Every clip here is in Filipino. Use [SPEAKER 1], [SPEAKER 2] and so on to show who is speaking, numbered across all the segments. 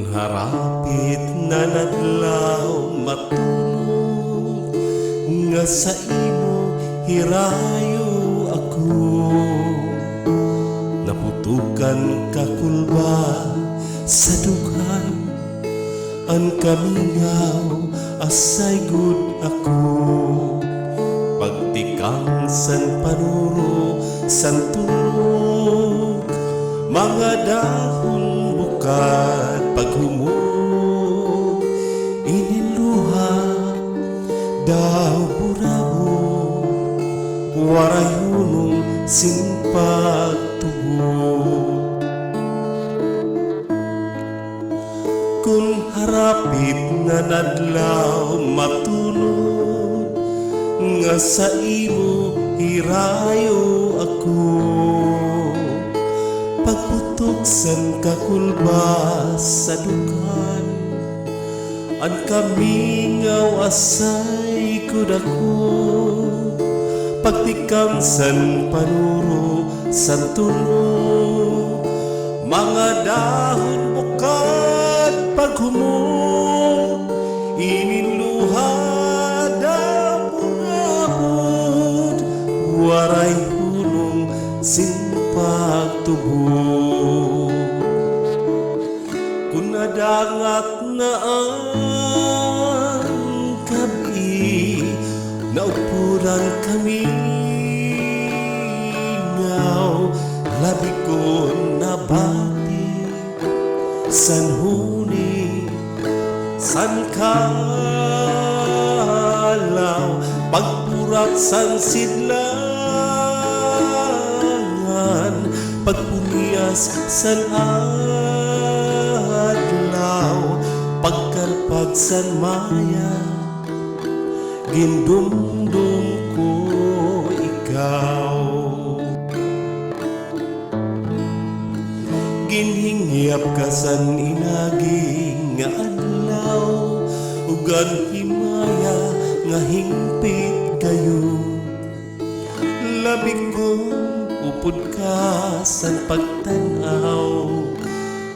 [SPEAKER 1] Harapit na nadlaw matulog, nga sa imo hirayo ako. Naputukan ka kulba sa dughan, ang kamingaw asay gud ako. Pagtikang san panuro san tulog, mga dahon bukad paghumog, iniluha daw burabo, waray hunong simpagtubo. Kung harapit na nadlaw matulog, nga sa imo hirayo ako. Pagputok san kakulba sa dukan, ang kamingaw asay kud ako. Pagtikam san panuro san tunog, mga dahon bukad paghumog, iniluha daw pungabot, waray hunong simpagtubo. Kung nadangat na ang gabi, naupuran kami ngaw, labi ko nabati san huni san kalaw, pagpurak san sidlangan, pagpunias san adlaw, pagkarpag san maya, gindumdum ko ikaw. Ginhingyap ka san inaging nga adlaw, ugan himaya nga hingpit kayo. Labing kong upod ka san pagtanaw,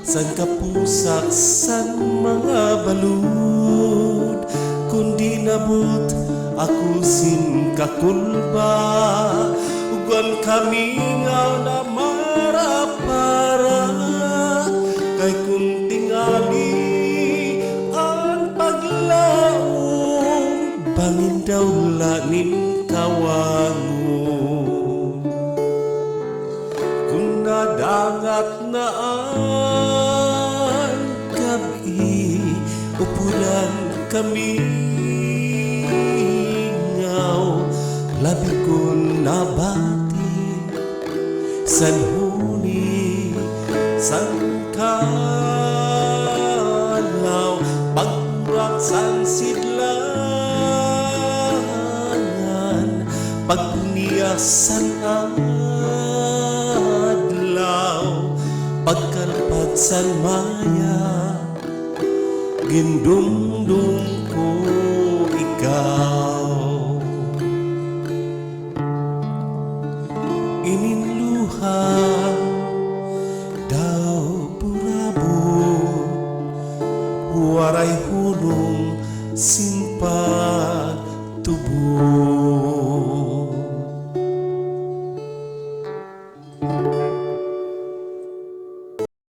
[SPEAKER 1] san kapusak san mga balud. Kundi nabot ako sin kakulba, ugan kamingaw na marapara. Kay kung tingali ang paglaom, bangin daw lanin kawango. Kung nadangat na ang gabi, upulan kami ngaw, labi ko nabati san huni san kalaw, pagpurak san sidlangan, pagpunias san adlaw, pagkarpag san maya, gindumdum ko ikaw. Ininluha daw burabo, waray hunong